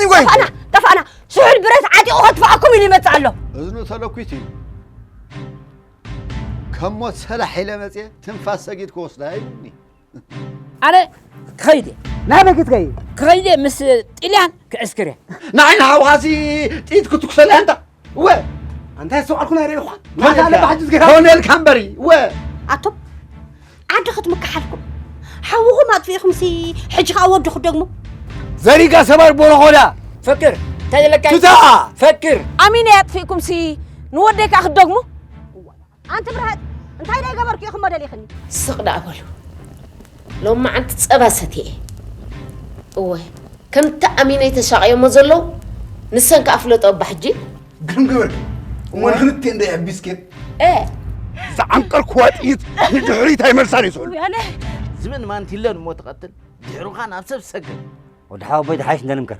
دفعني قوي دفعنا شو البريت عادي أخطفأكم اللي متعلم إذن تلقيتي كم موت سلاح إلى متى تنفس سجيد كوس دايني أنا خيدي نعم كده خيدي مس إليان كأسكري نعين هوازي تيت كنت كسل أنت و أنت السؤال كنا يا أخوان ما تعال بحجز كده هون الكامبري و عطب عاد ختمك حالكم حوهم ما تفيكم سي حج أود خدمه زريقة سبر بولا فكر تجلك تتا فكر أمين يا تفيكم سي نوديك أخذ دقمه أنت برهد أنت هاي لا جبرك يا خمر اللي خلني الصقد أقوله لو ما أنت تسأبستي أوه كم تأمينة تشاقي مزلو نسنك أفلت أب حجي قم قبرك وما نخلتين ده بيسكت إيه زعنقر كواتيت نجحريت هاي مرساني سؤال أنا زمن ما أنت اللي موت قتل دحرو خان أبسب سجل ودحاو بيد حاش ندنمكر